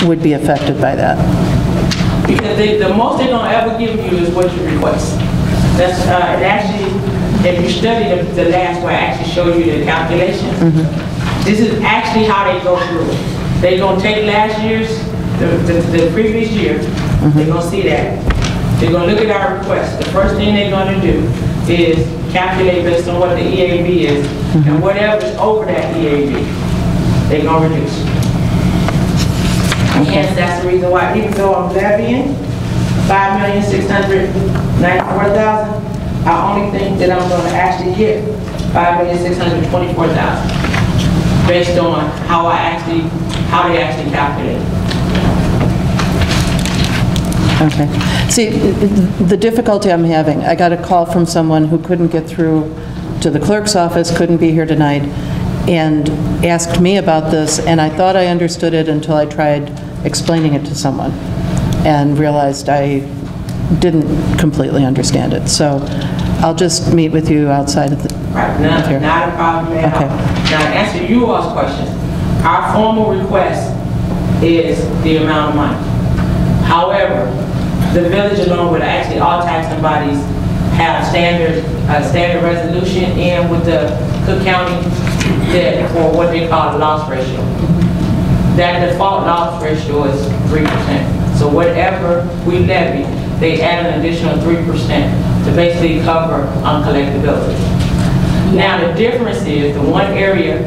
would be affected by that? Because the most they're going to ever give you is what you request. That's it actually, if you study the last one, I actually showed you the calculation. This is actually how they go through it. They're going to take last year's, the previous year, they're going to see that. They're going to look at our request. The first thing they're going to do is calculate based on what the EAB is, and whatever is over that EAB, they're going to reduce. Hence, that's the reason why, even though I'm levying $5,694,000, I only think that I'm going to actually get $5,624,000 based on how they actually calculate. Okay. See, the difficulty I'm having, I got a call from someone who couldn't get through to the clerk's office, couldn't be here tonight, and asked me about this, and I thought I understood it until I tried explaining it to someone and realized I didn't completely understand it. So I'll just meet with you outside of the... Right, not a problem at all. Now, to answer you all's question, our formal request is the amount of money. However, the village, along with actually all taxing bodies, have standard resolution and with the Cook County debt for what they call the loss ratio. That default loss ratio is 3%. So whatever we levy, they add an additional 3% to basically cover uncollectability. Now the difference is the one area,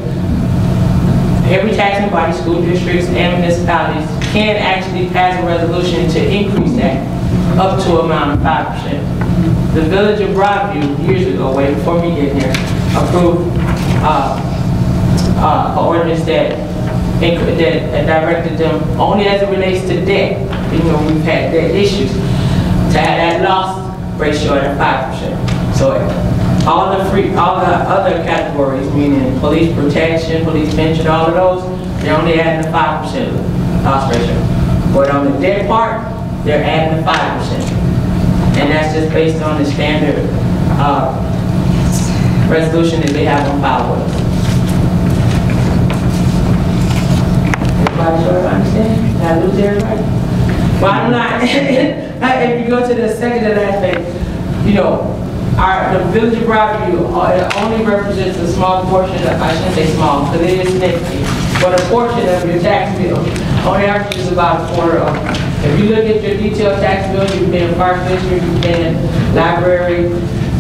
every taxing body, school districts and municipalities can actually pass a resolution to increase that up to amount of 5%. The village of Broadview, years ago, way before me getting here, approved an ordinance that directed them only as it relates to debt, even though we've had debt issues, to have that loss ratio at 5%. So all the other categories, meaning police protection, police pension, all of those, they're only adding a 5% loss ratio. But on the debt part, they're adding a 5%. And that's just based on the standard resolution that they have on file with us. Everybody sure understand? Did I lose everybody? Bottom line, if you go to the second to last page, you know, the village of Broadview only represents a small portion of, I shouldn't say small, because it is significant, but a portion of your tax bill. On average is about a quarter of it. If you look at your detailed tax bill, you're paying fire district, you're paying library,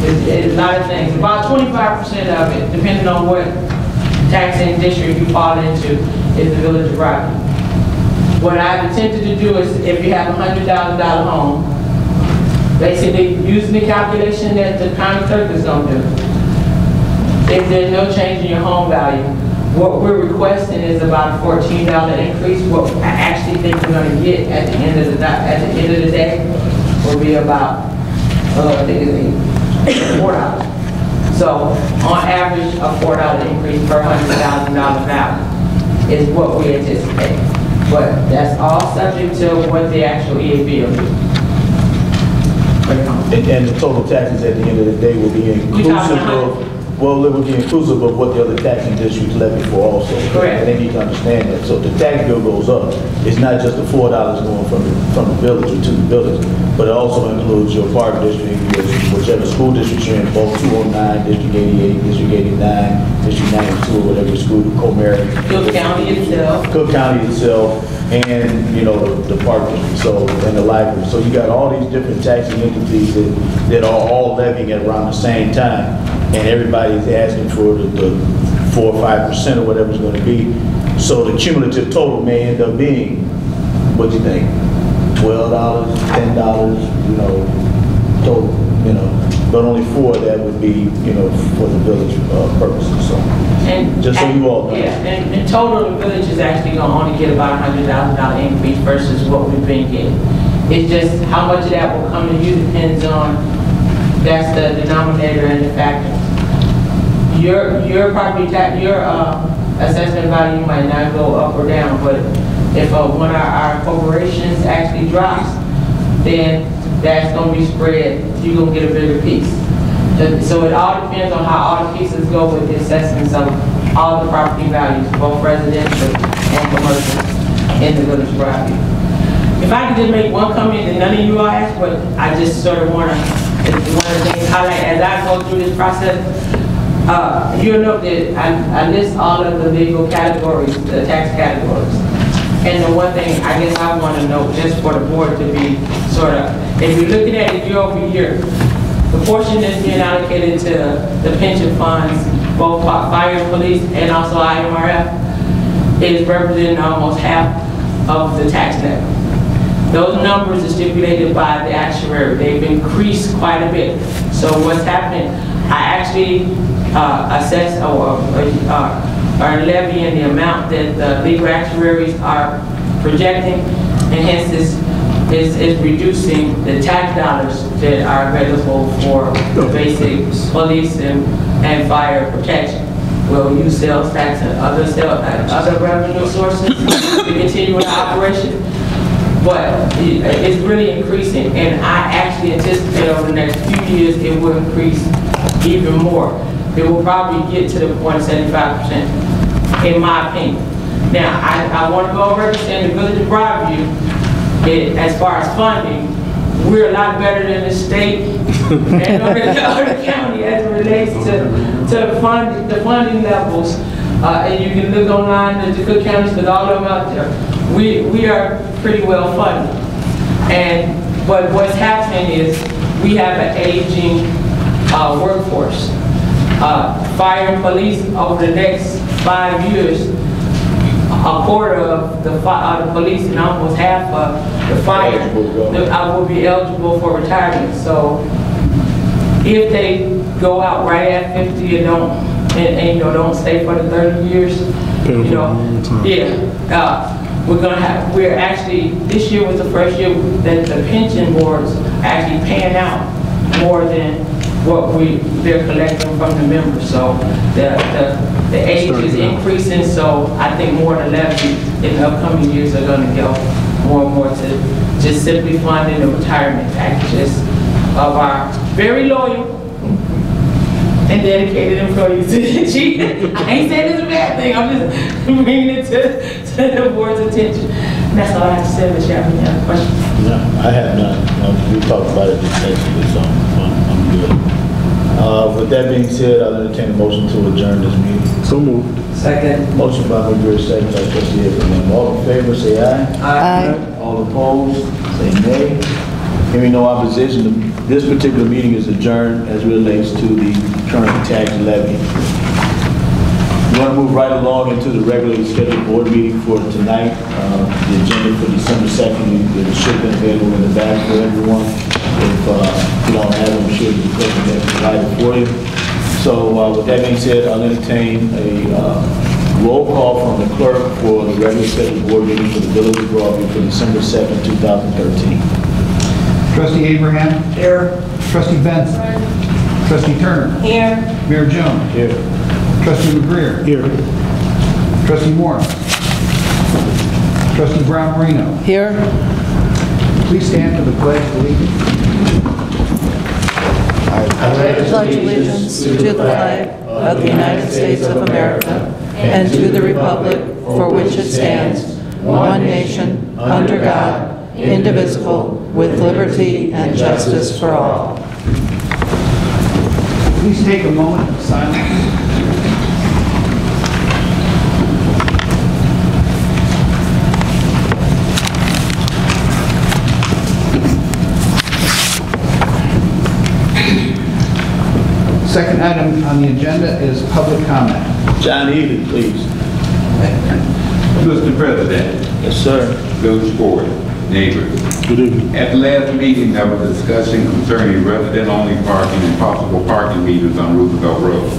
it's a lot of things. About 25% of it, depending on what taxing district you fall into, is the village of Broadview. What I've attempted to do is, if you have a $100,000 home, basically using the calculation that the county clerk is going to do, if there's no change in your home value, what we're requesting is about a $14 increase. What I actually think we're going to get at the end of the day will be about, I think it's $4. So on average, a $4 increase per $100,000 value is what we anticipate. But that's all subject to what the actual EAB will do. And the total taxes at the end of the day will be inclusive of, well, it will be inclusive of what the other taxing districts levy for also. Correct. And they need to understand that. So if the tax bill goes up, it's not just the $4 going from the village or to the village, but it also includes your park district, whichever school district you're in, both 209, District 88, District 89, District 92, or whatever school, Comerica. Cook County itself. Cook County itself, and you know the park district, so and the library. So you got all these different taxing entities that are all levying at around the same time, and everybody's asking for the 4 or 5% or whatever it's going to be. So the cumulative total may end up being, what do you think, $12, $10, you know, total, you know, but only 4 that would be, you know, for the village purposes. So, and just so you all know. Yeah, and in total, the village is actually going to only get about a $100,000 increase versus what we've been getting. It's just how much of that will come to you depends on, that's the denominator and the factor. Your property tax, your assessment value might not go up or down, but if one of our corporations actually drops, then that's going to be spread, you're going to get a bigger piece. So it all depends on how all the pieces go with the assessments of all the property values, both residential and commercial. in the village of Broadview. If I could just make one comment that none of you all asked, but I just sort of want to, one of the things highlight as I go through this process, you'll note that I list all of the legal categories, the tax categories. And the one thing I guess I want to note, just for the board to be sort of, if you're looking at it year over year, the portion that's being allocated to the pension funds, both fire, police, and also IMRF, is representing almost half of the tax levy. Those numbers are stipulated by the actuary. They've increased quite a bit. So what's happening, I actually assess or levying the amount that the legal actuaries are projecting, and hence is reducing the tax dollars that are available for the basic police and fire protection. We'll use sales tax and other revenue sources to continue the operation. But it's really increasing, and I actually anticipate over the next few years it will increase even more. It will probably get to the point of 75%, in my opinion. Now, I want to go over and say in the village of Broadview, as far as funding, we're a lot better than the state and or the county as it relates to the funding levels. And you can look online at the Cook counties, because all of them out there. We are pretty well funded. But what's happening is we have an aging workforce. Fire and police over the next 5 years, a quarter of the police and almost half of the fire will be eligible for retirement. So if they go out right at 50 and don't stay for the 30 years, we're actually, this year was the first year that the pension boards are actually paying out more than what they're collecting from the members. So the age is increasing, so I think more of the levy in the upcoming years are going to go more and more to just simply funding the retirement packages of our very loyal and dedicated employees. I ain't saying it's a bad thing, I'm just bringing it to the board's attention. And that's all I have to say, Mr. Chairman. You have questions? No, I have none. We talked about it extensively, so I'm good. With that being said, I'll entertain a motion to adjourn this meeting. So moved. Second. Motion by McGriff, second by Trustee Abraham. All in favor, say aye. Aye. All opposed, say nay. Hearing no opposition, this particular meeting is adjourned as it relates to the current tax levy. We want to move right along into the regularly scheduled board meeting for tonight. The agenda for December 2nd, it should have been available in the back for everyone. If you don't have them, I'm sure the person has provided for you. So with that being said, I'll entertain a roll call from the clerk for the regular scheduled board meeting for the Village of Broadview for December 2nd, 2013. Trustee Abraham? Here. Trustee Benson? Trustee Turner? Here. Mayor Jones? Here. Trustee McGreer? Here. Trustee Moore? Trustee Brown Marino? Here. Please stand for the pledge of allegiance. I pledge allegiance to the flag of the United States of America and to the republic for which it stands, one nation, under God, indivisible, with liberty and justice for all. Please take a moment of silence. Second item on the agenda is public comment. John Ely, please. Mr. President, Yes, sir. Village Board, neighbors. Good evening. At the last meeting, there was a discussion concerning resident-only parking and possible parking meters on Roosevelt Road.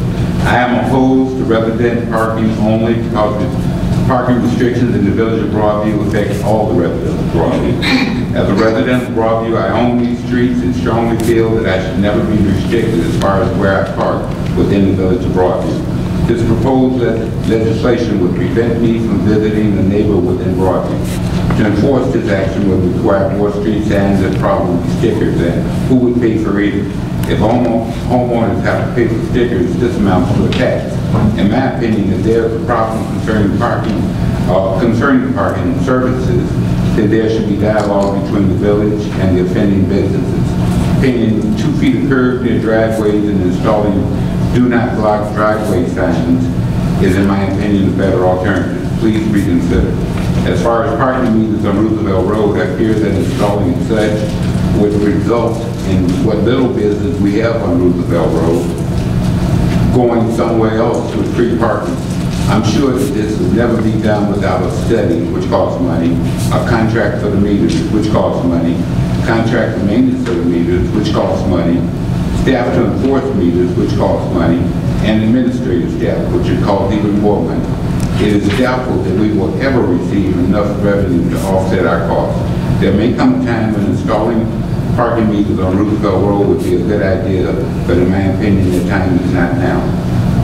I am opposed to resident parking only because the parking restrictions in the Village of Broadview affect all the residents of Broadview. As a resident of Broadview, I own these streets and strongly feel that I should never be restricted as far as where I park within the Village of Broadview. This proposed legislation would prevent me from visiting a neighbor within Broadview. To enforce this action would require more street signs and probably stickers, and who would pay for either? If homeowners have to pay for stickers, this amounts to a tax. In my opinion, if there's a problem concerning parking services, then there should be dialogue between the village and the offending businesses. Painting 2 feet of curb near driveways and installing do not block driveway signs is, in my opinion, a better alternative. Please reconsider. As far as parking meters on Roosevelt Road, I fear that installing such would result in what little business we have on Roosevelt Road going somewhere else to free parking. I'm sure that this will never be done without a study, which costs money, a contract for the meters, which costs money, contract for maintenance of the meters, which costs money, staff to enforce meters, which costs money, and administrative staff, which would cost even more money. It is doubtful that we will ever receive enough revenue to offset our costs. There may come a time when installing parking meters on Roosevelt Road would be a good idea, but in my opinion, the time is not now.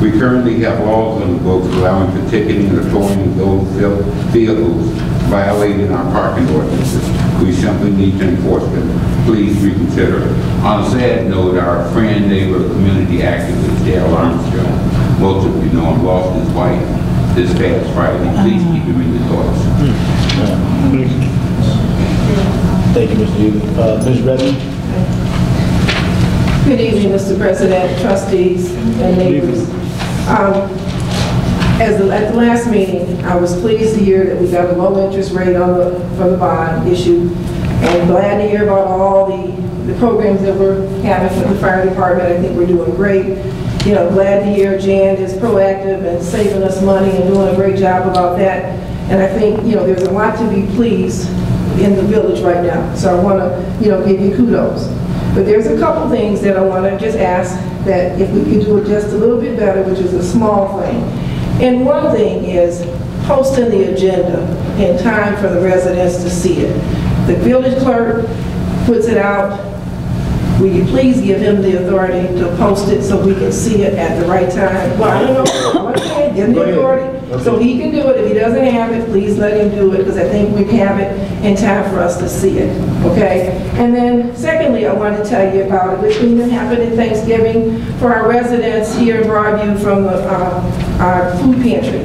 We currently have laws on the books allowing for ticketing or towing of those vehicles violating our parking ordinances. We simply need to enforce them. Please reconsider. On a sad note, our friend, neighbor, community activist, Dale Armstrong, most of you know him, lost his wife this past Friday. Please keep him in your thoughts. Thank you, Mr. Eden. Ms. Redmond? Good evening, Mr. President, trustees, and neighbors. At the last meeting, I was pleased to hear that we got a low interest rate for the bond issue, and glad to hear about all the programs that we're having for the fire department. I think we're doing great. You know, glad to hear Jan is proactive and saving us money and doing a great job about that. And I think, you know, there's a lot to be pleased in the village right now. So I want to, you know, give you kudos. But there's a couple things that I want to just ask that if we could do it just a little bit better, which is a small thing. And one thing is posting the agenda in time for the residents to see it. The village clerk puts it out. Will you please give him the authority to post it so we can see it at the right time? Well, I don't know. Okay, give him the authority so he can do it. If he doesn't have it, please let him do it, because I think we have it in time for us to see it. Okay? And then secondly, I want to tell you about a good thing that happened at Thanksgiving for our residents here in Broadview from our food pantry.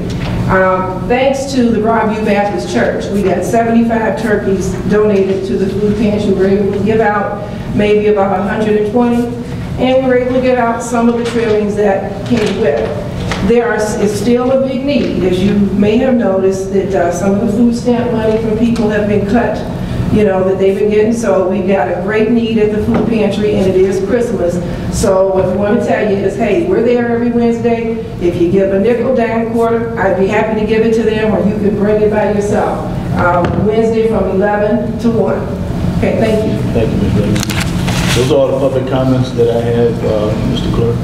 Thanks to the Broadview Baptist Church, we got 75 turkeys donated to the food pantry. We were able to give out maybe about 120, and we were able to get out some of the trimmings that came with it. There is still a big need, as you may have noticed, that some of the food stamp money from people have been cut, you know, that they've been getting. So we've got a great need at the food pantry, and it is Christmas. So what I want to tell you is, hey, we're there every Wednesday. If you give a nickel, dime, quarter, I'd be happy to give it to them, or you can bring it by yourself. Wednesday from 11 to 1. Okay, thank you. Thank you, Ms. Redmond. Those are all the public comments that I have, Mr. Clerk.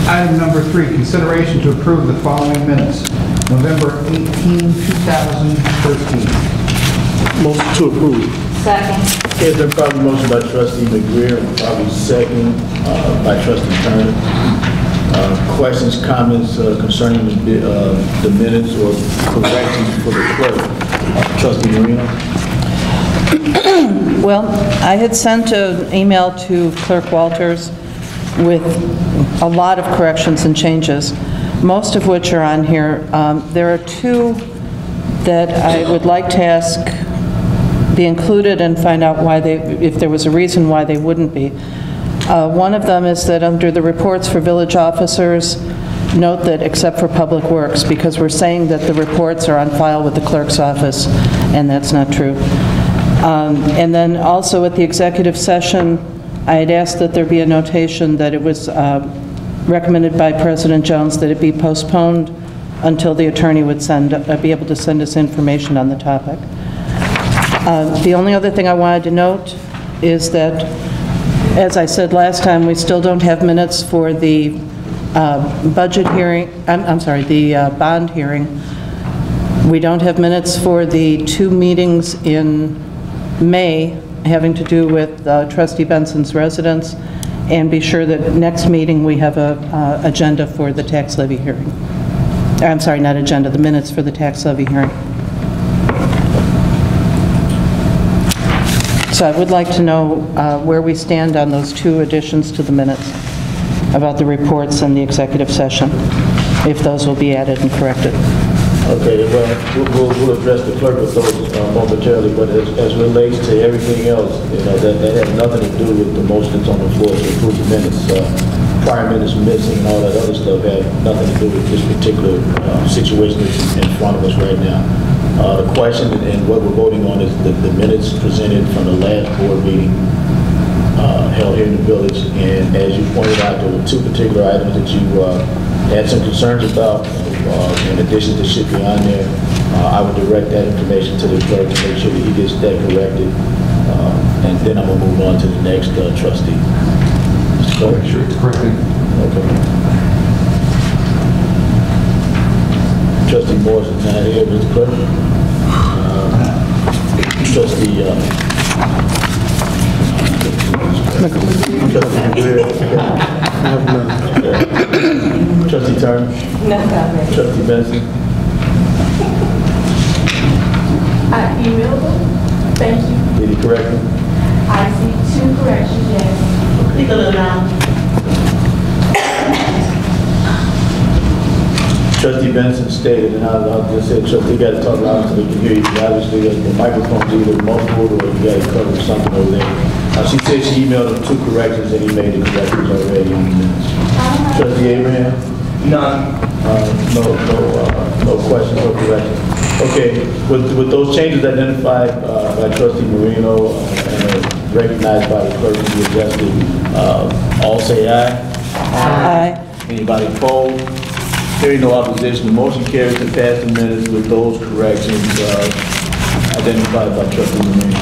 Item number 3, consideration to approve the following minutes. November 18, 2013. Motion to approve. Second. There's been probably motion by trustee McGreer and probably second by trustee Turner. Questions, comments concerning the minutes or corrections for the clerk? Trustee Marino? Well, I had sent an email to Clerk Walters with a lot of corrections and changes, most of which are on here. There are two that I would like to ask be included and find out why if there was a reason why they wouldn't be. One of them is that under the reports for village officers, note that except for Public Works, because we're saying that the reports are on file with the clerk's office, and that's not true. And then also at the executive session, I had asked that there be a notation that it was recommended by President Jones that it be postponed until the attorney would be able to send us information on the topic. The only other thing I wanted to note is that, as I said last time, we still don't have minutes for the budget hearing, the bond hearing. We don't have minutes for the 2 meetings in May having to do with Trustee Benson's residence, and be sure that next meeting we have a agenda for the tax levy hearing. I'm sorry, not agenda, the minutes for the tax levy hearing. So I would like to know where we stand on those two additions to the minutes about the reports and the executive session, if those will be added and corrected. Okay, well, we'll address the clerk with those momentarily, but as relates to everything else, that has nothing to do with the motions on the floor to approve the minutes. Prior minutes missing and all that other stuff have nothing to do with this particular situation that's in front of us right now. The question and what we're voting on is the minutes presented from the last board meeting held here in the village, and as you pointed out, there were two particular items that you had some concerns about. In addition to should be on there, I would direct that information to the clerk to make sure that he gets that corrected, and then I'm going to move on to the next trustee. Mr. Clerk? Make sure it's corrected. Okay. Trustee Morris is not here, Mr. Clerk. Trustee Trustee Turner? No comment. Trustee Benson? I emailed them. Thank you. Did he correct them? I see 2 corrections, yes. Speak a little loud. Trustee Benson stated, and I'll just say, Trustee, you got to talk loud so we can hear you. Obviously, the microphone's either muffled or you got to cover something over there. She said she emailed him 2 corrections and he made the corrections already on the minutes. Trustee Abraham? None. No questions or corrections. Okay, with those changes identified by Trustee Marino and recognized by the clerk to be adjusted, all say aye. Aye. Anybody opposed? Hearing no opposition, the motion carries to pass the minutes with those corrections identified by Trustee Marino.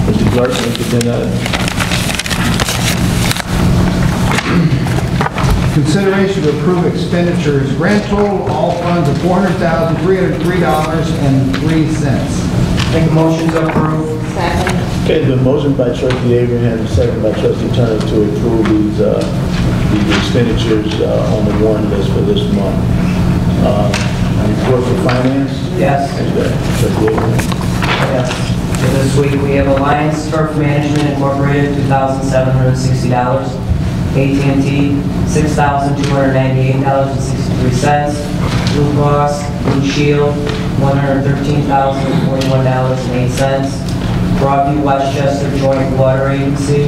Mr. Clerk, Mr. Bennett. Consideration to approve expenditures, grand total, all funds of $400,303.03. Make a motion to approve. Second. Okay, the motion by Trustee Abraham and second by Trustee Turner to approve these expenditures on the warrant list for this month. Report for finance? Yes. Trustee Abraham. Yes. For this week, we have Alliance Turf Management Incorporated, $2,760. AT&T, $6,298.63. Blue Cross Blue Shield, $113,041.08. Broadview Westchester Joint Water Agency,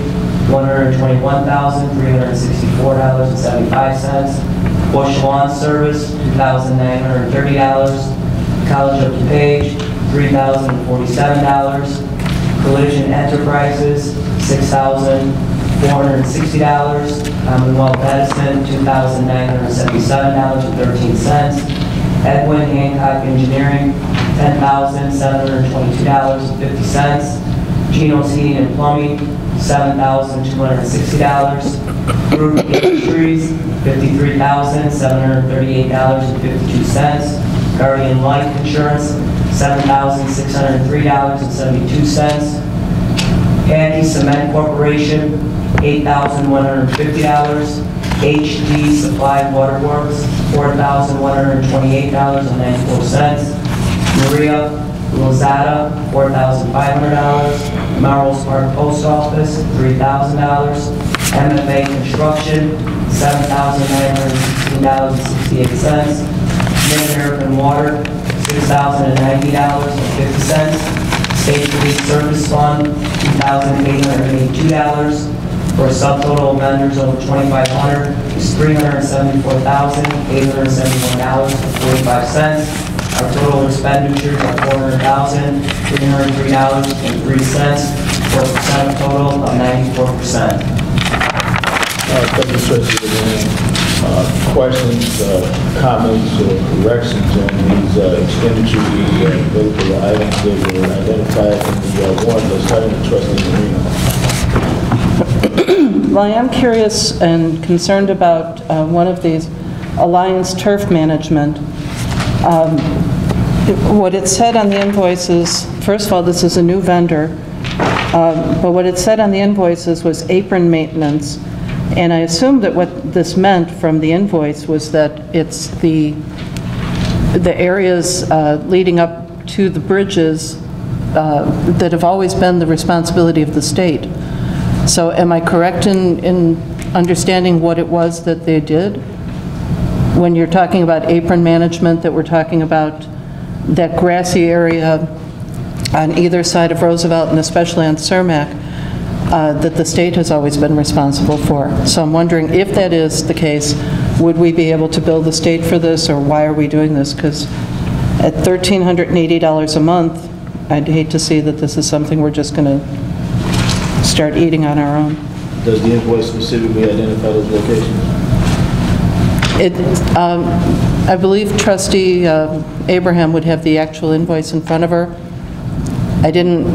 $121,364.75. Bush Lawn Service, $2,930. College of DuPage, $3,047. Collision Enterprises, $6,460. Commonwealth Edison, $2,977.13. Edwin Hancock Engineering, $10,722.50. Geno's Heating and Plumbing, $7,260. Group Industries, $53,738.52. Guardian Life Insurance, $7,603.72. Handy Cement Corporation, $8,150. HD Supply Waterworks, $4,128.94. Maria Lozada, $4,500. Merrill's Park Post Office, $3,000. MFA Construction, $7,916.68. Mid-American Water, $6,090.50. State Police Service Fund, $2,882. For a subtotal of vendors over 2,500 is $374,871.45. Our total expenditures are $400,303.03, for a percent total of 94%. Thank you, Trustee Abraham. Questions, comments, or corrections on these expenditures, these items that were identified in the warrant list, starting with Trustee Marino. Well, I am curious and concerned about one of these, Alliance Turf Management. What it said on the invoices, first of all, this is a new vendor, but what it said on the invoices was apron maintenance, and I assumed that what this meant from the invoice was that it's the areas leading up to the bridges that have always been the responsibility of the state. So am I correct in understanding what it was that they did? When you're talking about apron management, that we're talking about that grassy area on either side of Roosevelt and especially on Cermak, that the state has always been responsible for. So I'm wondering if that is the case, would we be able to bill the state for this, or why are we doing this? Because at $1,380 a month, I'd hate to see that this is something we're just going to start eating on our own. Does the invoice specifically identify those locations? I believe Trustee Abraham would have the actual invoice in front of her. I didn't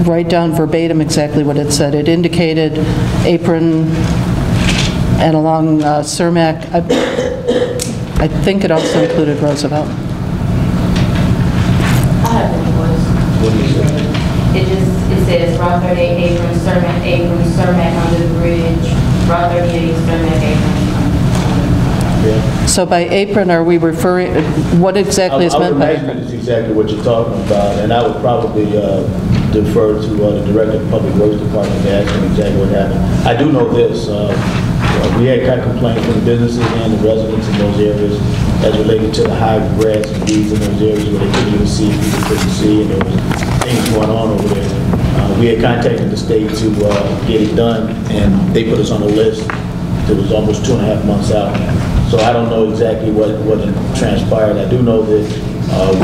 write down verbatim exactly what it said. It indicated apron and along Cermak. I think it also included Roosevelt. I have the invoice. What do you say? It says Route 38 apron, Cermak under the bridge, Route 38, Cermak apron. Yeah. So by apron, are we referring, what exactly is meant by I would apron? imagine it's exactly what you're talking about, and I would probably defer to the Director of Public Works Department to ask him exactly what happened. I do know this, we had kind of complaints from the businesses and the residents in those areas as related to the high grass and weeds in those areas where they couldn't even see, people couldn't see, and there was things going on over there. We had contacted the state to get it done, and they put us on a list that was almost 2.5 months out. So I don't know exactly what transpired. I do know that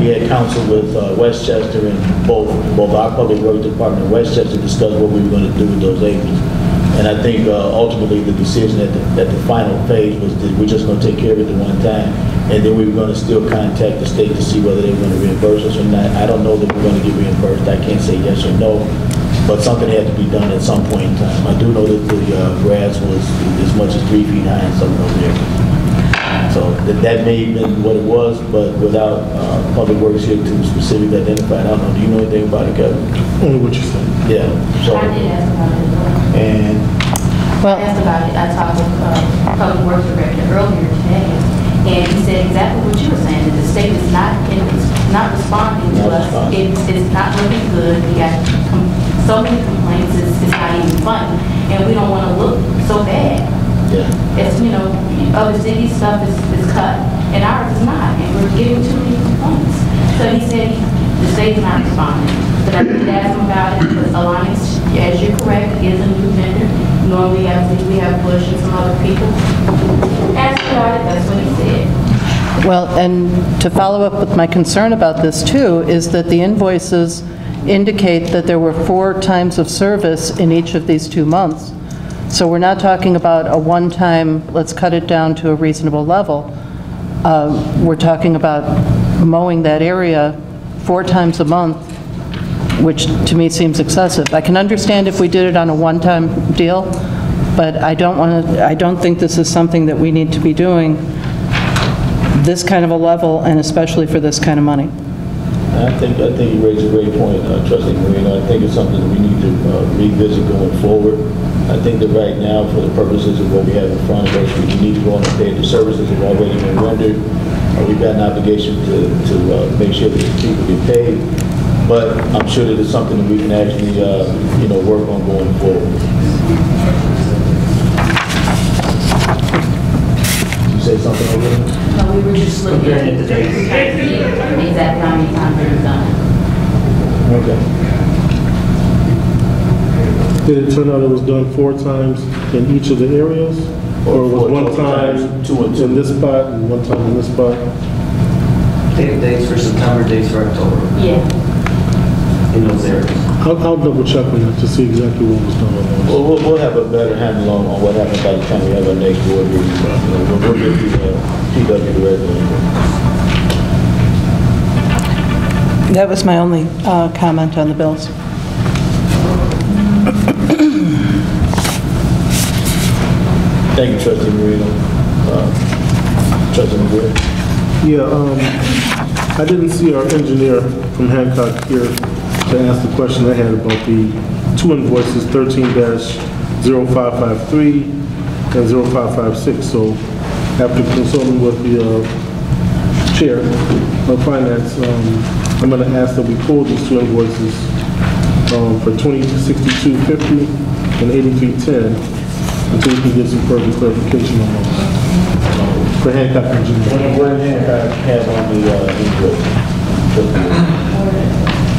we had counsel with Westchester, and both our Public Works Department and Westchester discussed what we were going to do with those aprons. And I think ultimately the decision at the final phase was that we're just going to take care of it at one time, and then we were going to still contact the state to see whether they were going to reimburse us or not. I don't know that we're going to get reimbursed. I can't say yes or no, but something had to be done at some point in time. I do know that the grass was as much as 3 feet high in some of those areas. So that may have been what it was, but without Public Works here to specifically identify it, I don't know. Do you know anything about it, Kevin? Only what you said. Yeah. So, I did ask about it. and Well, I asked about it. I talked with Public Works Director earlier today, and he said exactly what you were saying, that the state is not responding to us. It's not looking good. We got so many complaints, it's not even funny, and we don't want to look so bad. yeah. It's, other cities' stuff is cut, and ours is not, and we're getting too many complaints. So he said the state's not responding. But I did ask him about it, because Alliance, as you're correct, is a new vendor. Normally, we have Bush and some other people. Asked about it, that's what he said. well, and to follow up with my concern about this too, is that the invoices indicate that there were 4 times of service in each of these 2 months. So we're not talking about a one-time, let's cut it down to a reasonable level. We're talking about mowing that area 4 times a month, which to me seems excessive. I can understand if we did it on a one-time deal, but I don't think this is something that we need to be doing this kind of a level, and especially for this kind of money. I think you raised a great point, Trustee Marino. I think it's something that we need to revisit going forward. I think that right now, for the purposes of what we have in front of us, we need to go on and pay the services that have already been rendered. We've got an obligation to make sure that people get paid, but I'm sure that it's something that we can actually, work on going forward. Did you say something over there? No, we were just looking at the dates, exactly how many times it was done. Okay. Did it turn out it was done 4 times in each of the areas? Or was 4 one total time times, 2 and 2. in this spot and one time in this spot? They have dates for September, dates for October Yeah. in those areas. I'll double check on that to see exactly what was done on those. Well, we'll have a better handle on what happened by the time we have our next board meeting. We'll get the PW director. That was my only comment on the bills. Thank you, Trustee Marino. Trustee McGuire. Yeah, I didn't see our engineer from Hancock here to ask the question I had about the 2 invoices, 13-0553 and 0556. So after consulting with the chair of finance, I'm going to ask that we pull these 2 invoices for 206250 and 8310 until we can get some further clarification on those. For Hancock Engineering. What did Hancock have on the input?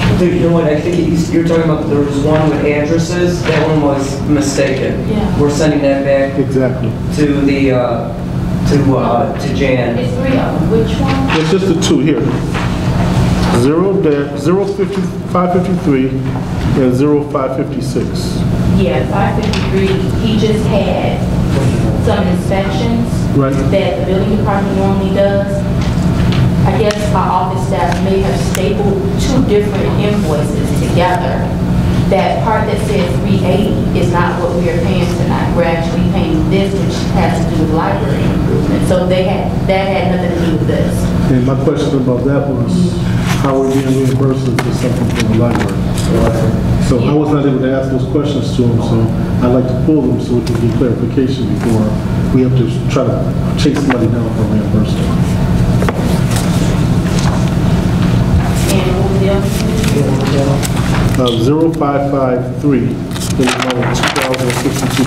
I think, you know what, I think you're talking about, there was one with addresses, that one was mistaken. Yeah. We're sending that back Exactly. to the, to Jan. It's 3 of them. Which one? It's just the two here. 553 and 0556. Yeah, 553, he just had some inspections Right. that the building department normally does. I guess my office staff may have stapled 2 different invoices together. That part that says 380 is not what we are paying tonight. We're actually paying this, which has to do with library improvement. So that had nothing to do with this. And my question about that was, how are we being reimbursed for something from the library? So I was not able to ask those questions to him, so I'd like to pull them so we can get clarification before we have to try to chase somebody down for reimbursement. And what was the other? 0553 in the amount of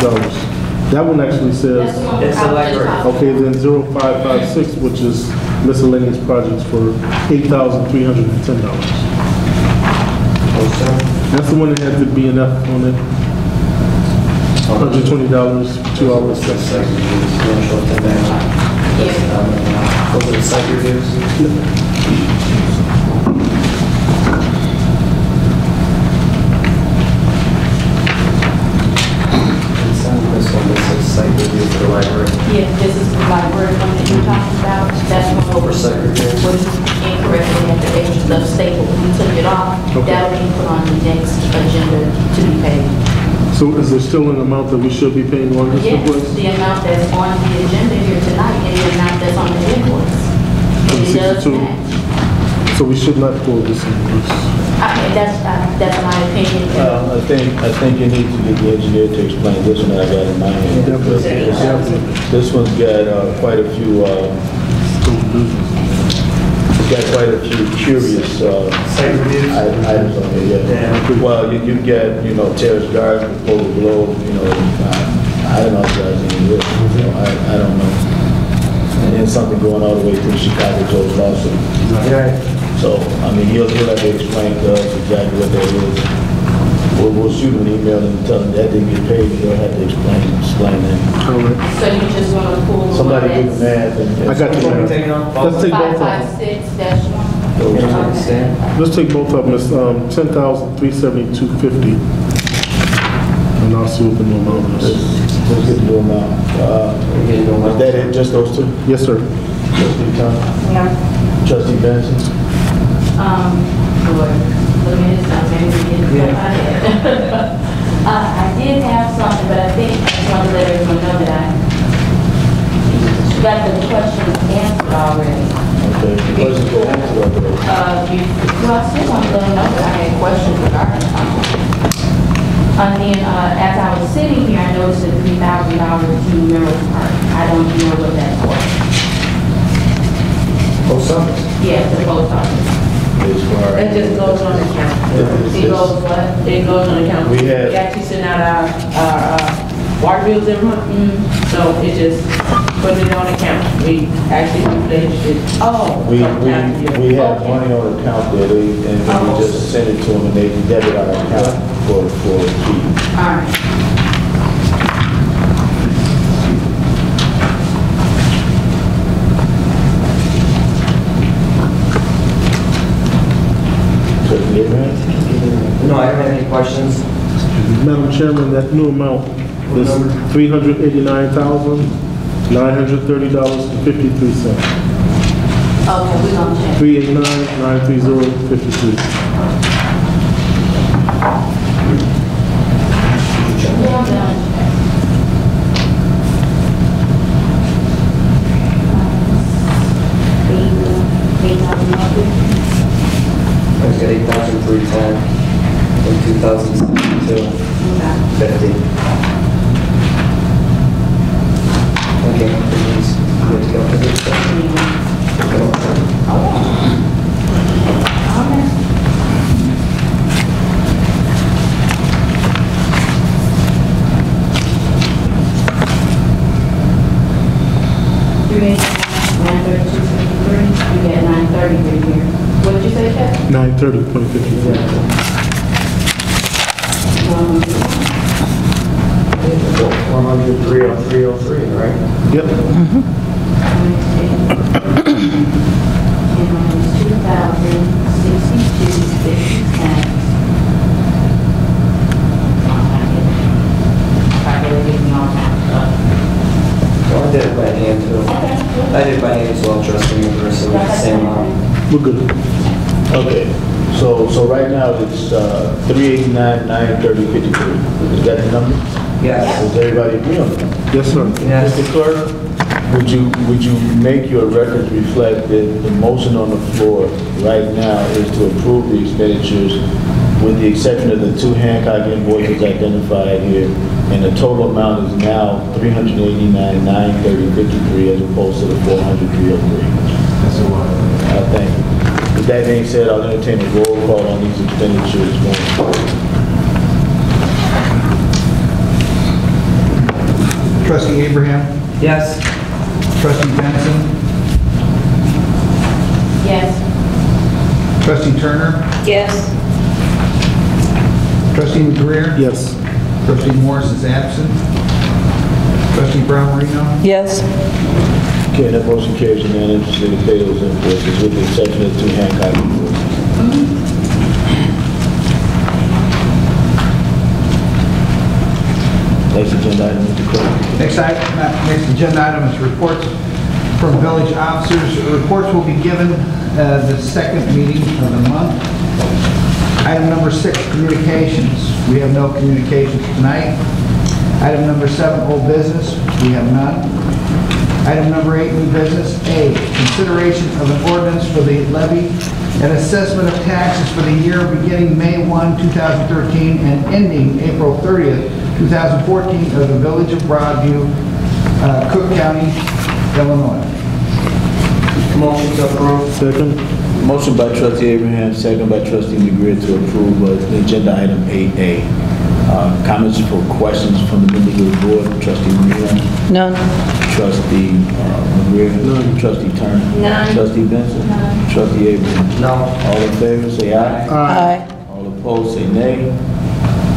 $2,062. That one actually says, That's the one It's I the was just library. talking okay, then 0556, which is miscellaneous projects for $8,310. That's the one that had the B&F on it. $120 for 2 hours. Those are the site reviews? This one, this is site review for the library. Yeah, this is the library one that you're talking about. That's one over. Oversight review. Was incorrectly at the edge of staple. We took it off. Okay. That will be put on the next agenda to be paid. So is there still an amount that we should be paying on this Yes, invoice? the amount that's on the agenda here tonight and the amount that's on the invoice. And it does 62. match. So we should not pull this invoice. That's my opinion. I think you need to get the engineer to explain this one that I got in my hand. This one's got quite a few, it's got quite a few curious Site reviews? items on there, yeah. Well, you get, Terrace Garden, Polo Globe, I don't know if that's any of this, I don't know. And then something going all the way through Chicago Joe's lawsuit. Right. So, I mean, he'll have to explain to us exactly what that is. We'll shoot him an email and tell him that didn't get paid, and he'll have to explain that. All right. So you just want to pull the Somebody one do the that's math and. I got Which you. one are we taking off? Let's take both of them. 556-1. Let's take both of them. It's $10,372.50. And I'll see what the new amount Let's is. get the amount. Is that it, just those two? Yes, sir. Trustee Tom? Yeah. Trustee Benson? Lord, look at this, now, maybe we get it out of here. I did have something, but I think I just want to let everyone know that I got the question answered already. Okay, the questions were answered already. Well, I still want to let them know that I had questions regarding something. And then, as I was sitting here, I noticed the $3,000 to Mineral Park. I don't know what that's for. Post office? Yeah, the post office. As far It as- just goes on the account. It goes what? It goes on the account. We have- actually send out our water bills every month. So it just put it on account. We actually pledged it. Oh. We have money on account there, and we just send it to them, and they can debit our account for a fee. All right. Trustee Abrams? No, I don't have any questions. Madam Chairman, that new amount is $389,930.53. Okay, we're gonna check. 389,930.53. Yeah, I'm done. I got 8,310 in 2002. 50. Okay, please. Good to go for this stuff. 9/30/2053. 10303, right? Yep. And it's 2,062.50. Well, I did it by hand too. I did it by hand as well, trusting you for the same amount. We're good. Okay, so right now it's 389, 930, 53. Is that the number? Yes. Does everybody agree on that? Yes, sir. Yes. Mr. Clerk, would you make your records reflect that the motion on the floor right now is to approve the expenditures with the exception of the 2 Hancock invoices identified here, and the total amount is now 389, 930, 53 as opposed to the 400, 303. That's a lot. Thank you. With that being said, I'll entertain a roll call on these expenditures going forward. Trustee Abraham? Yes. Trustee Benson? Yes. Trustee Turner? Yes. Trustee McGreer? Yes. Trustee Morris is absent. Trustee Brown Marino? Yes. Okay, that motion carries unanimously to pay those invoices with the exception of the 2 Hancock invoices. Next agenda item, Mr. Clerk. Next agenda item is reports from village officers. Reports will be given the second meeting of the month. Item number 6, communications. We have no communications tonight. Item number 7, old business. We have none. Item number 8, new business. A, consideration of an ordinance for the levy and assessment of taxes for the year beginning May 1, 2013 and ending April 30th, 2014 of the Village of Broadview, Cook County, Illinois. Motion to approve. Second. Motion by trustee Abraham, second by trustee McGreer to approve agenda item 8A. Comments or questions from the members of the board? Trustee Marino? None. Trustee McGreer? None. Trustee Turner? None. Trustee Benson? None. Trustee Abraham? No. All in favor, say aye. Aye. All opposed, say nay.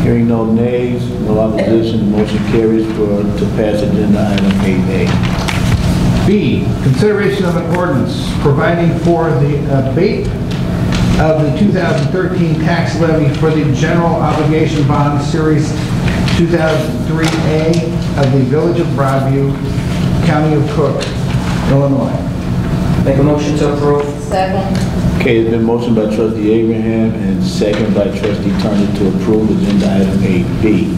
Hearing no nays, no opposition, the motion carries to pass agenda item 8A. B, consideration of an ordinance providing for the abate of the 2013 tax levy for the general obligation bond series 2003A of the Village of Broadview, County of Cook, Illinois. Make a motion to approve. Second. Okay, it's been motioned by trustee Abraham and second by trustee Turner to approve agenda item 8B.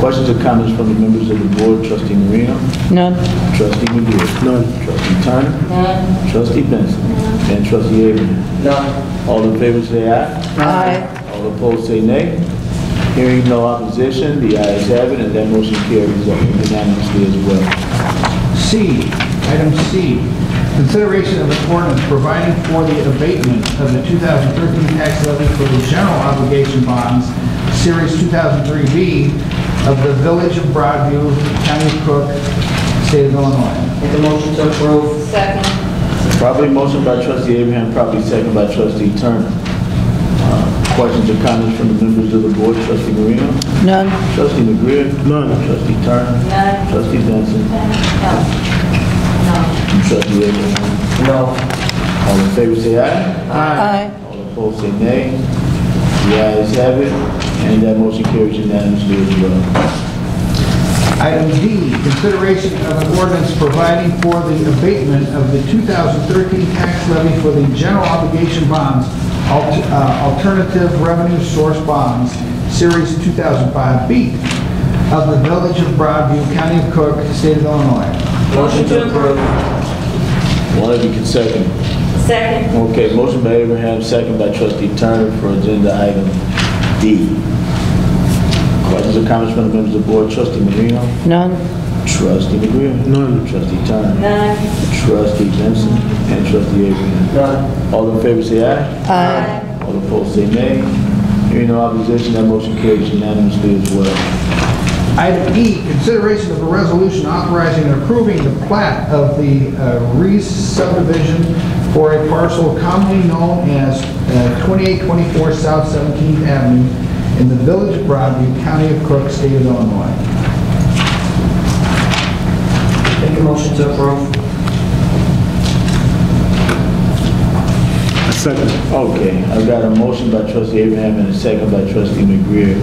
Questions or comments from the members of the board? Trustee Marino? None. Trustee McGreer? None. Trustee Turner? None. Trustee Benson? And trustee Abraham? None. All in favor say aye. Aye. All opposed say nay. Hearing no opposition, the ayes have it, and that motion carries unanimously as well. C, item C, consideration of an ordinance providing for the abatement of the 2013 tax levy for the general obligation bonds, Series 2003B of the Village of Broadview, County of Cook, State of Illinois. Make a motion to approve. Second. Properly motioned by trustee Abraham, properly second by trustee Turner. Questions or comments from the members of the board? Trustee Marino? None. Trustee McGreer? None. Trustee Turner? None. Trustee Benson? No. No. Trustee Abraham? No. All in favor say aye. Aye. All opposed say nay. The ayes have it, and that motion carries unanimously as well. Item D, consideration of an ordinance providing for the abatement of the 2013 tax levy for the general obligation bonds, alternative revenue source bonds, Series 2005B of the Village of Broadview, County of Cook, State of Illinois. Motion to approve. One of you can second. Second. Okay, motion by Abraham, second by trustee Turner for agenda item D. Questions or comments from the members of the board? Trustee Marino? None. Trustee McGreer? None. Trustee Turner? None. Trustee Benson? And trustee Abraham? None. All in favor say aye. Aye. All opposed say nay. Hearing no opposition, that motion carries unanimously as well. Item E, consideration of a resolution authorizing and approving the plat of the Reese subdivision for a parcel commonly known as 2824 South 17th Avenue in the Village of Broadview, County of Cook, State of Illinois. Make a motion to approve. Second. Okay, I've got a motion by trustee Abraham and a second by trustee McGreer.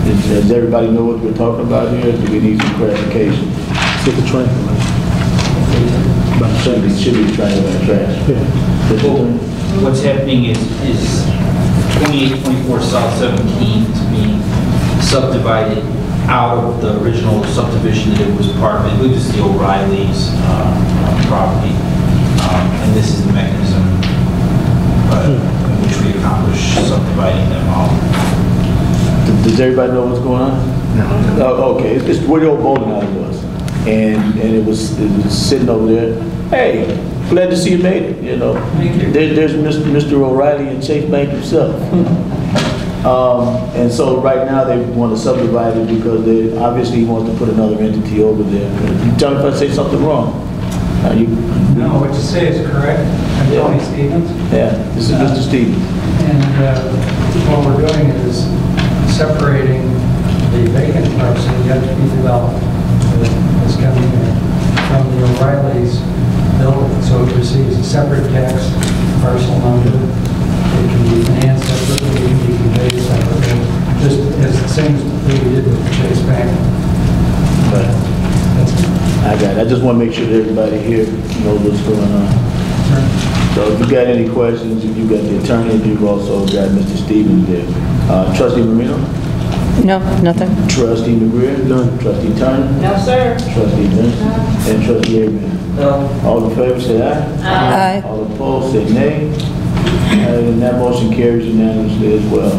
Does everybody know what we're talking about here? Do we need some clarification? So the train. Should be trying to trash. Well, what's happening is 2824 South 17th to be subdivided out of the original subdivision that it was part of. I believe this is the O'Reilly's property. And this is the mechanism in which we accomplish subdividing them all. Does everybody know what's going on? No. Oh, okay, it's where the old bowling alley was. And it was sitting over there. Hey, glad to see you made it, you know. Thank you. There's Mr. O'Reilly and Chase Bank himself. And so right now they want to subdivide it because they obviously want to put another entity over there. Tell me if I say something wrong. No, what you say is correct. I'm Tony Stevens. Yeah, this is Mr. Stevens. And what we're doing is separating the vacant parcel yet to be developed that is coming in from the O'Reilly's building. So it receives a separate tax parcel number. It can be financed separately, it can be conveyed separately, just as the same as we did with the Chase Bank. I got it. I just want to make sure that everybody here knows what's going on. So if you got any questions, if you got the attorney, you've also got Mr. Stevens there. Trustee Marino? No, nothing. Trustee McGreer? None. Trustee Turner? No, sir. Trustee Benson? And Trustee Abraham? No. All in favor, say aye. Aye. All opposed, say nay. And that motion carries unanimously as well.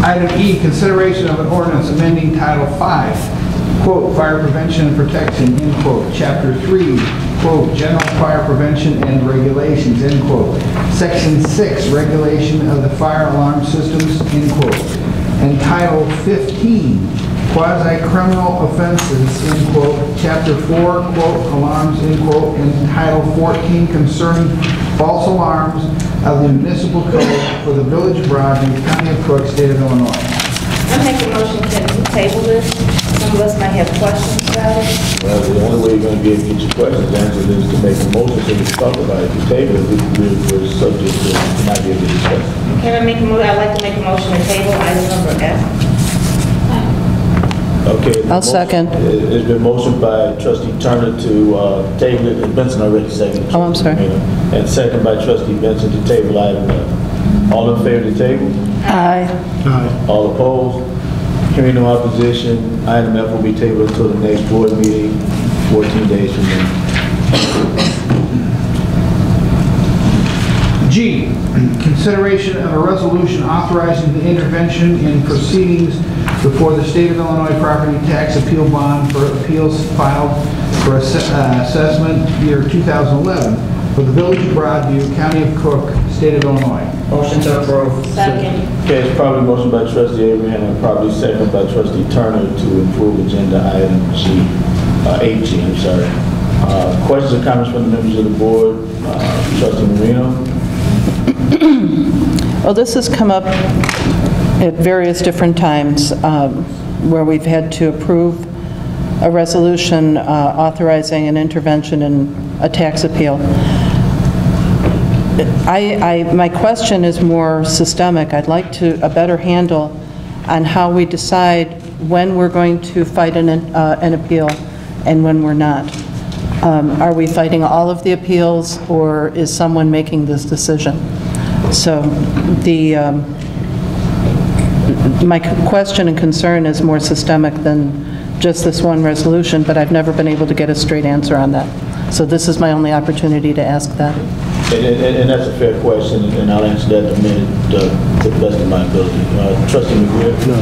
Item E, consideration of an ordinance amending Title 5, quote, fire prevention and protection, end quote, Chapter 3, quote, general fire prevention and regulations, end quote, Section 6, regulation of the fire alarm systems, end quote, and Title 15, quasi-criminal offenses, end quote, Chapter 4, quote, alarms, end quote, and Title 14 concerning false alarms of the municipal code for the Village of Broadview, County of Cook, State of Illinois. I make a motion to table this. Some of us might have questions about it. Well, the only way you're going to be able to get your questions answered is to make a motion so we can talk about it. If you table it, we're subject to not be able to discuss it. Can I make a motion? I'd like to make a motion to table item number F. Okay. I'll second. It's been motioned by trustee Turner to table it. Benson already seconded. Oh, I'm sorry. And second by trustee Benson to table item F. All in favor of the table? Aye. Aye. All opposed? Hearing no opposition, item F will be tabled until the next board meeting, 14 days from now. G, consideration of a resolution authorizing the intervention in proceedings before the State of Illinois Property Tax Appeal Bond for appeals filed for assessment year 2011 for the Village of Broadview, County of Cook, State of Illinois. Motion to approve. Second. Okay, it's probably motion by trustee Abraham and probably second by trustee Turner to approve agenda item G, 8G, I'm sorry. Questions or comments from the members of the board? Trustee Marino? Well, this has come up at various different times where we've had to approve a resolution authorizing an intervention in a tax appeal. My question is more systemic. I'd like a better handle on how we decide when we're going to fight an appeal and when we're not. Are we fighting all of the appeals, or is someone making this decision? So my question and concern is more systemic than just this one resolution, but I've never been able to get a straight answer on that. So this is my only opportunity to ask that. And that's a fair question, and I'll answer that in a minute to the best of my ability. Trustee McGreer? No.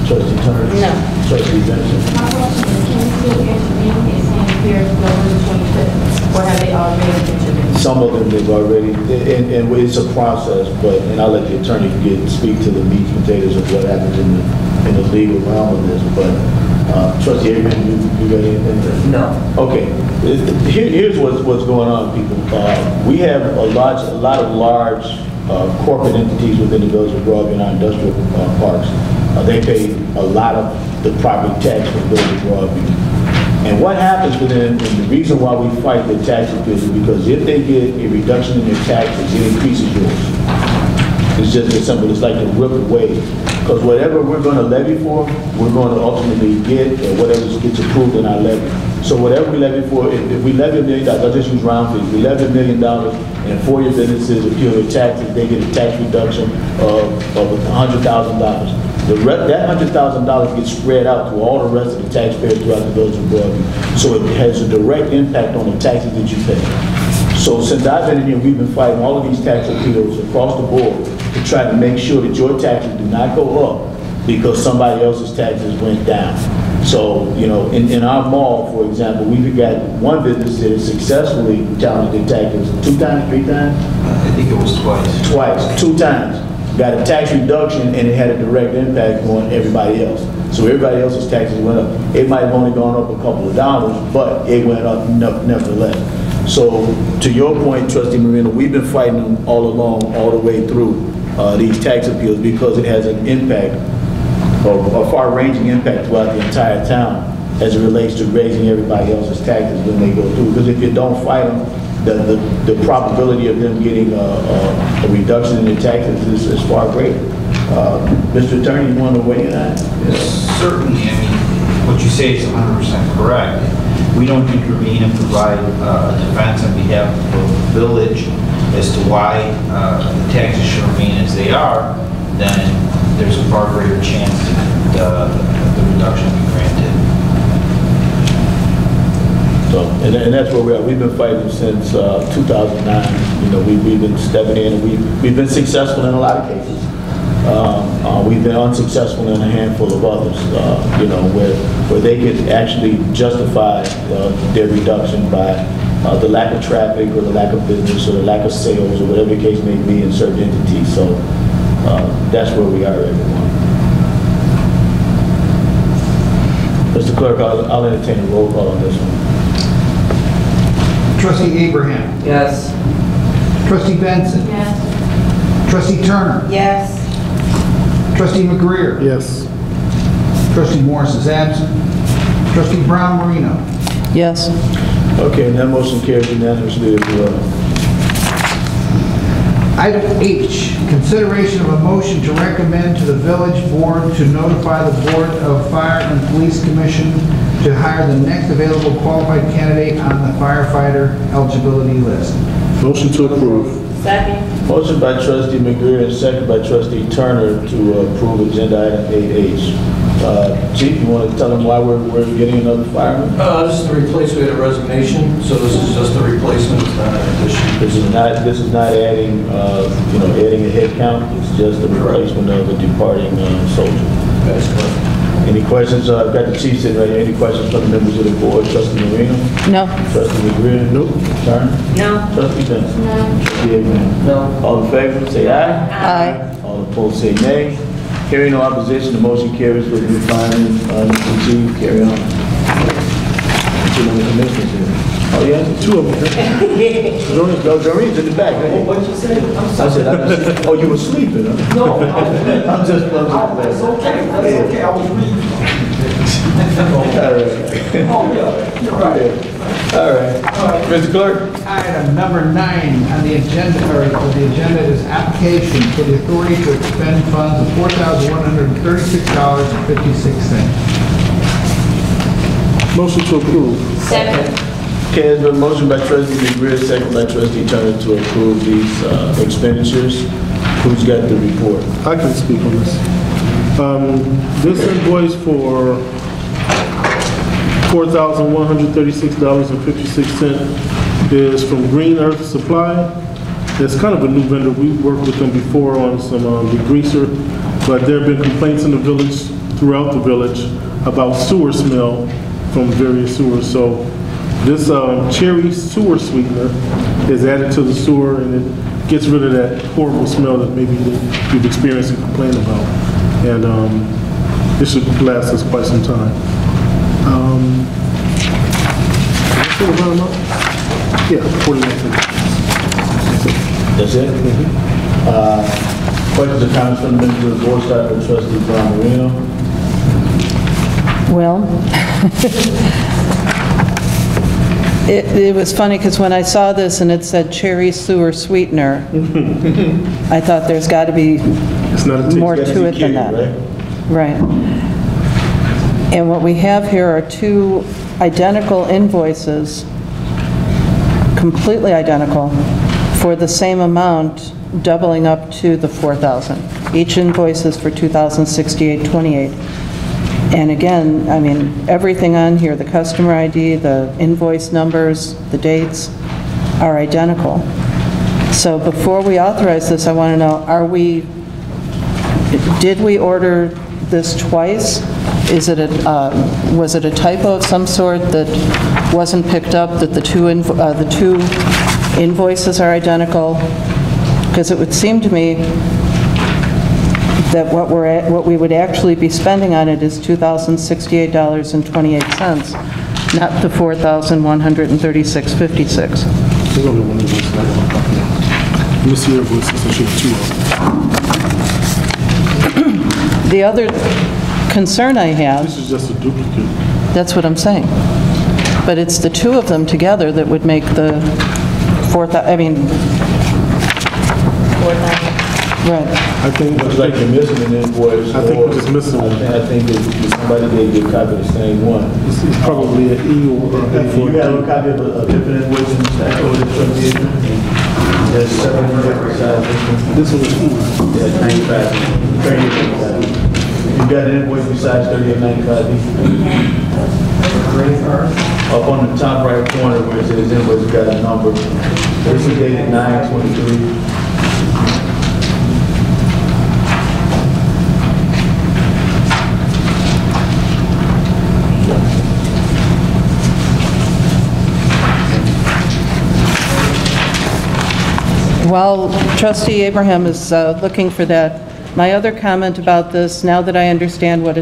Trustee Turner? No. Trustee Benson? My question is, can we still intervene in saying here November 25th, or have they already intervened? Some of them they've already, and it's a process, and I'll let the attorney speak to the meat and potatoes of what happens in the legal realm of this, but Trustee Abraham, you got anything? No. Okay, here's what's going on, people. We have a lot of large corporate entities within the village of Broadview and our industrial parks. They pay a lot of the property tax for the village of Broadview. And what happens with them, and the reason why we fight the tax appeals is because if they get a reduction in their taxes, it increases yours. It's just as simple. It's like a rip away. Because whatever we're going to levy for, we're going to ultimately get, or whatever gets approved in our levy. So whatever we levy for, if we levy $1 million, I'll just use round figures. We levy $1 million, and 4 your businesses appeal their taxes, they get a tax reduction of $100,000. That $100,000 gets spread out to all the rest of the taxpayers throughout the village of Broadview. So it has a direct impact on the taxes that you pay. So since I've been in here, we've been fighting all of these tax appeals across the board to try to make sure that your taxes do not go up because somebody else's taxes went down. So, you know, in our mall, for example, we've got one business that has successfully challenged their taxes 2 times, 3 times? I think it was twice. Twice, 2 times. Got a tax reduction and it had a direct impact on everybody else. So everybody else's taxes went up. It might have only gone up a couple of dollars, but it went up nevertheless. So to your point, Trustee Marino, we've been fighting them all along, all the way through these tax appeals because it has an impact, or a far-ranging impact throughout the entire town as it relates to raising everybody else's taxes when they go through. Because if you don't fight them, the probability of them getting a reduction in their taxes is far greater. Mr. Attorney, you want to weigh in on that? Yes, certainly. I mean, what you say is 100% correct. We don't intervene and provide defense on behalf of the village as to why the taxes should remain as they are, then there's a far greater chance that the reduction will be granted. So, and that's where we are. We've been fighting since 2009. You know, we've been stepping in, and we've been successful in a lot of cases. We've been unsuccessful in a handful of others, you know, where they could actually justify their reduction by the lack of traffic or the lack of business or the lack of sales or whatever the case may be in certain entities. So that's where we are, everyone. Mr. Clerk, I'll entertain a roll call on this one. Trustee Abraham. Yes. Trustee Benson. Yes. Trustee Turner. Yes. Trustee McGreer. Yes. Trustee Morris is absent. Trustee Brown Marino. Yes. Okay, and that motion carries unanimously as well. Item H, consideration of a motion to recommend to the village board to notify the Board of Fire and Police Commission to hire the next available qualified candidate on the firefighter eligibility list. Motion to approve. Second. Motion by Trustee McGreer and second by Trustee Turner to approve agenda item 8H. Chief, you want to tell them why we're getting another fireman? This is the replacement. We had a resignation, so this is just a replacement. It's not an addition. This is not adding, you know, adding a head count. It's just a replacement of a departing soldier. That's correct. Any questions? I've got the chief sitting right here. Any questions from the members of the board? Trustee Marino? No. Trustee McGreer? Nope. Turner? No. Trustee Benson? No. Trustee Abraham? No. All in favor, say aye. Aye. All opposed, say nay. Hearing no opposition, the motion carries with the fireman, Mr. Chief. Carry on. Two of the commissioners here. Oh, yeah? 2 of them. Doreen's in the back. Right? What'd you say? I said, oh, you were sleeping, huh? No, I'm just it's okay. That's okay. I was reading. All right. Oh, yeah, you're right. All right. Mr. Clerk? Item number 9 on the agenda, is application for the authority to expend funds of $4,136.56. Motion to approve. Second. Okay, there's been a motion by Trustee McGreer, second by Trustee Turner to approve these expenditures. Who's got the report? I can speak on this. This invoice for $4,136.56 is from Green Earth Supply. It's kind of a new vendor. We've worked with them before on some degreaser, but there have been complaints in the village, throughout the village, about sewer smell from various sewers. So this cherry sewer sweetener is added to the sewer, and it gets rid of that horrible smell that maybe you've experienced and complained about. And it should last us quite some time. Yeah, 49. That's it? Questions or comments from the members of the board, starting with trustee Brown Marino? Well, it was funny because when I saw this and it said cherry sewer sweetener, I thought there's got to be more to it than that. Right. And what we have here are two identical invoices, completely identical, for the same amount, doubling up to the $4,000. Each invoice is for $2,068.28. And again, I mean, everything on here, the customer ID, the invoice numbers, the dates, are identical. So before we authorize this, I want to know, did we order this twice? Was it a typo of some sort that wasn't picked up, that the two invoices are identical? Because it would seem to me that what we would actually be spending on it is $2,068.28, not the $4,136.56. There's only one invoice. Let me see your invoices, I should have two of them. The other concern I have... This is just a duplicate. That's what I'm saying. But it's the two of them together that would make the $4,000, right. I think Looks like you're missing an invoice. I think we're just missing one. I think that somebody gave you a copy of the same one. It's probably an E or an F Do or you have a copy of a different invoice in the stack or the trustee? There's 700 besides this one. This one is E. Yeah, 95. 38.95. You got an invoice besides 38.95? Up on the top right corner where it says invoice, you got a number. This is dated 9/23. While Trustee Abraham is looking for that, my other comment about this, now that I understand what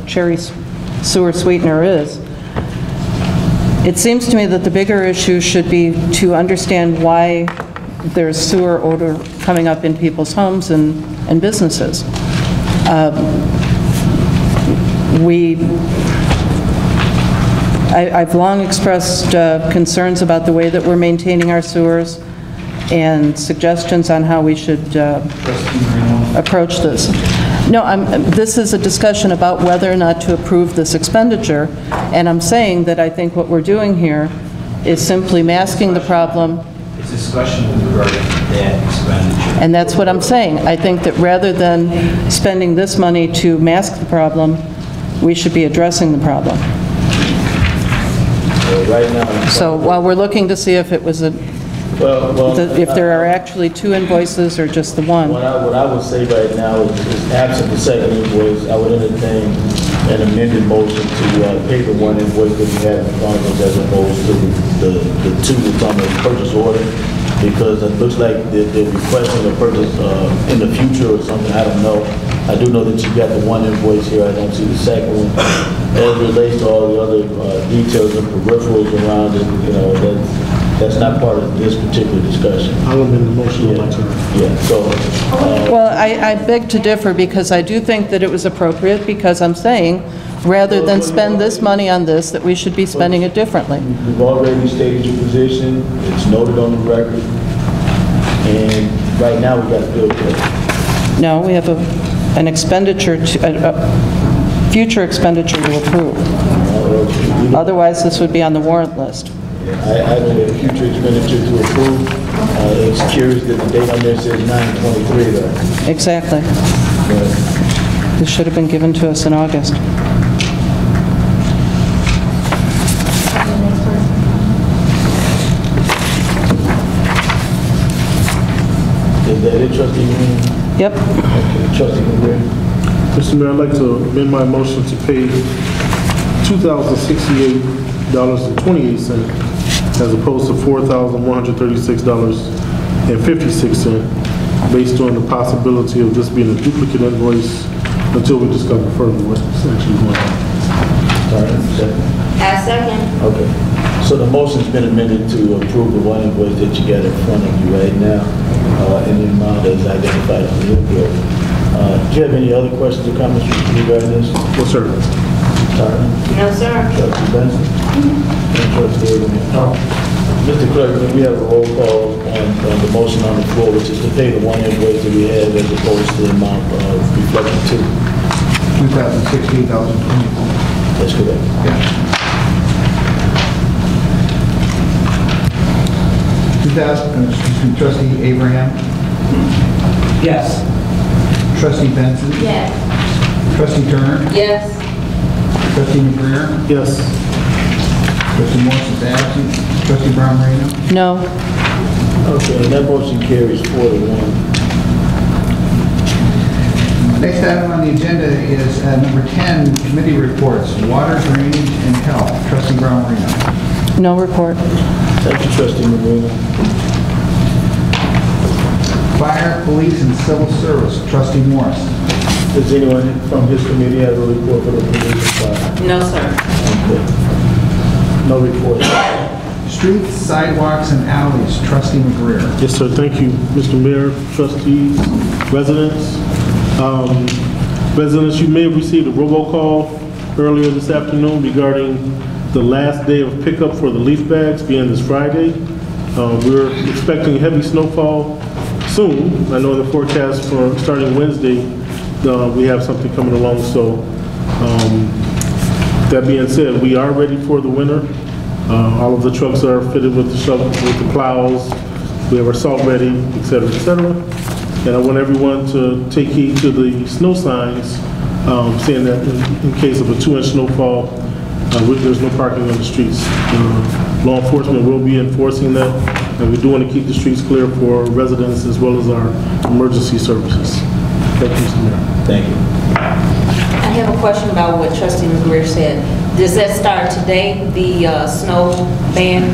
cherry sewer sweetener is, it seems to me that the bigger issue should be to understand why there's sewer odor coming up in people's homes and businesses. I've long expressed concerns about the way that we're maintaining our sewers and suggestions on how we should approach this. No, this is a discussion about whether or not to approve this expenditure, and I'm saying that I think what we're doing here is simply masking the problem. It's discussion with regard to that expenditure. And that's what I'm saying. I think that rather than spending this money to mask the problem, we should be addressing the problem. Right now. So while we're looking to see if it was if there are actually two invoices or just the one. What I would say right now is absent the second invoice, I would entertain an amended motion to pay the one invoice that we have in front of us as opposed to the two that's on the purchase order, because it looks like they're requesting a purchase in the future or something, I don't know. I do know that you got the one invoice here, I don't see the second one. As it relates to all the other details and peripherals around it, you know, that's not part of this particular discussion. I'll amend the motion on my turn. Yeah, so... Well, I beg to differ because I do think that it was appropriate because I'm saying, rather than spend this money on this, that we should be spending it differently. You've already stated your position, it's noted on the record, and right now we got a bill pay. No, we have an expenditure, a future expenditure to approve. Otherwise, this would be on the warrant list. I know that future expenditure to approve. It's curious that the date on there says 9/23 though. Exactly. This should have been given to us in August. Is that it, Trustee Green? Yep. Okay, Trustee Green. Mr. Mayor, I'd like to amend my motion to pay $2,068.28 as opposed to $4,136.56 based on the possibility of this being a duplicate invoice until we discover further what's actually going on. Turner, second. I second. Okay. So the motion's been amended to approve the one invoice that you got in front of you right now, in the amount as identified on the bill. Do you have any other questions or comments regarding this? Yes, sir. Turner? No, sir. Trustee Benson? And Trustee Abraham? No. Mr. Clerk, can we have a roll call on the motion on the floor, which is to pay the one invoice that we have as opposed to the amount reflected to? $2,068.24. That's correct. Yeah. Trustee Abraham? Yes. Trustee Benson? Yes. Trustee Turner? Yes. Trustee McGreer? Yes. Trustee Morris is absent. Trustee Brown Marino? No. Okay, that motion carries 4-1. Next item on the agenda is number 10, committee reports, water, drainage, and health. Trustee Brown Marino. No report. Thank you, Trustee Marino. Fire, police, and civil service. Trustee Morris. Does anyone from his committee have a report for the police and fire? No, sir. Okay. No report. Streets, sidewalks, and alleys. Trustee McGreer. Yes, sir. Thank you, Mr. Mayor, trustees, residents. Residents, you may have received a robocall earlier this afternoon regarding the last day of pickup for the leaf bags being this Friday. We're expecting heavy snowfall soon. I know in the forecast for starting Wednesday, we have something coming along. So that being said, we are ready for the winter. All of the trucks are fitted with the shovel, with the plows. We have our salt ready, et cetera, et cetera. And I want everyone to take heed to the snow signs, saying that in case of a 2-inch snowfall, there's no parking on the streets. Law enforcement will be enforcing that, and we do want to keep the streets clear for residents as well as our emergency services. Thank you, Mr. Mayor. Thank you. I have a question about what Trustee McGreer said. Does that start today, the snow ban?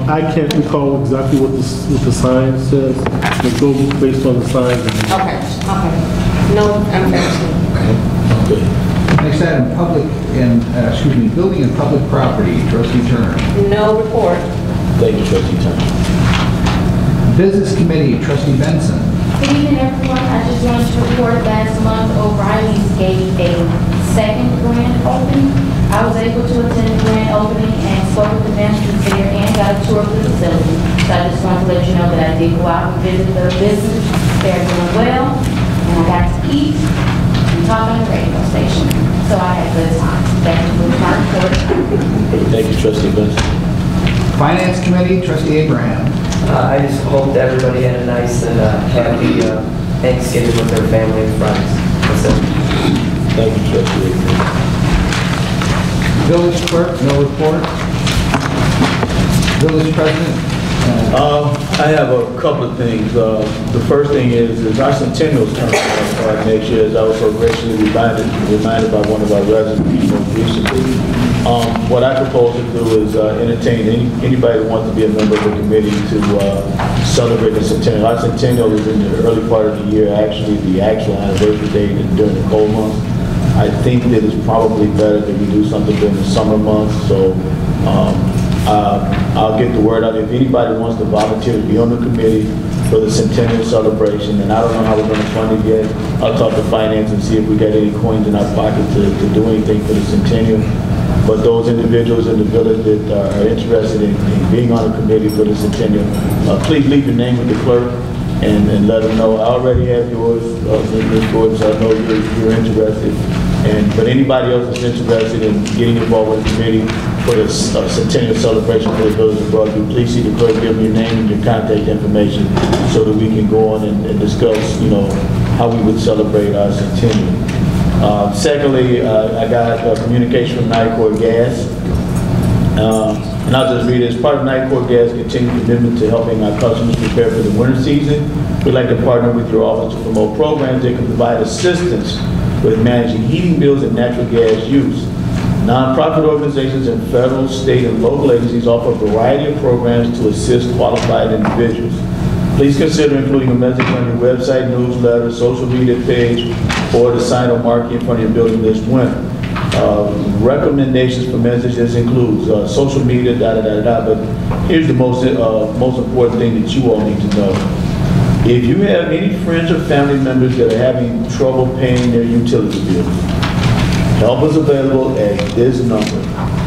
I can't recall exactly what the sign says. It goes based on the sign. Okay. No, I'm finished. Okay. Next item, building and public property. Trustee Turner. No report. Thank you, Trustee Turner. Business committee. Trustee Benson. Good evening, everyone. I just wanted to report last month O'Reilly's gave a second grand opening. I was able to attend the grand opening and spoke with the managers there and got a tour of the facility. So I just wanted to let you know that I did go out and visit the business. They're doing well, and I got to eat and talk on the radio station. So I had a good time. Thank you for my report. Thank you, Trustee Benson. Finance committee. Trustee Abraham. I just hope that everybody had a nice and happy Thanksgiving with their family and friends. That's it. Thank you, Trustee Abraham. Village clerk, no report. Village president. I have a couple of things. The first thing is our centennial is coming up next year, as I was so graciously reminded by one of our residents most recently. What I propose to do is entertain anybody that wants to be a member of the committee to celebrate the centennial. Our centennial is in the early part of the year. Actually, the actual anniversary date is during the cold months. I think that it's probably better that we do something during the summer months. So I'll get the word out. If anybody wants to volunteer to be on the committee for the centennial celebration, and I don't know how we're going to fund it yet, I'll talk to finance and see if we got any coins in our pocket to do anything for the centennial. But those individuals in the village that are interested in being on a committee for the centennial, please leave your name with the clerk and let them know. I already have yours, Ms. Gordon, so I know you're interested. But anybody else that's interested in getting involved with the committee for the centennial celebration for the village of Broadview, please see the clerk, give them your name and your contact information so that we can go on and discuss, how we would celebrate our centennial. Secondly, I got communication from Nicor Gas. And I'll just read it. As part of Nicor Gas' continued commitment to helping our customers prepare for the winter season, we'd like to partner with your office to promote programs that can provide assistance with managing heating bills and natural gas use. Nonprofit organizations and federal, state, and local agencies offer a variety of programs to assist qualified individuals. Please consider including a message on your website, newsletter, social media page, or the sign or marquee in front of your building this winter. Recommendations for messages includes social media, but here's the most important thing that you all need to know. If you have any friends or family members that are having trouble paying their utility bills, help is available at this number,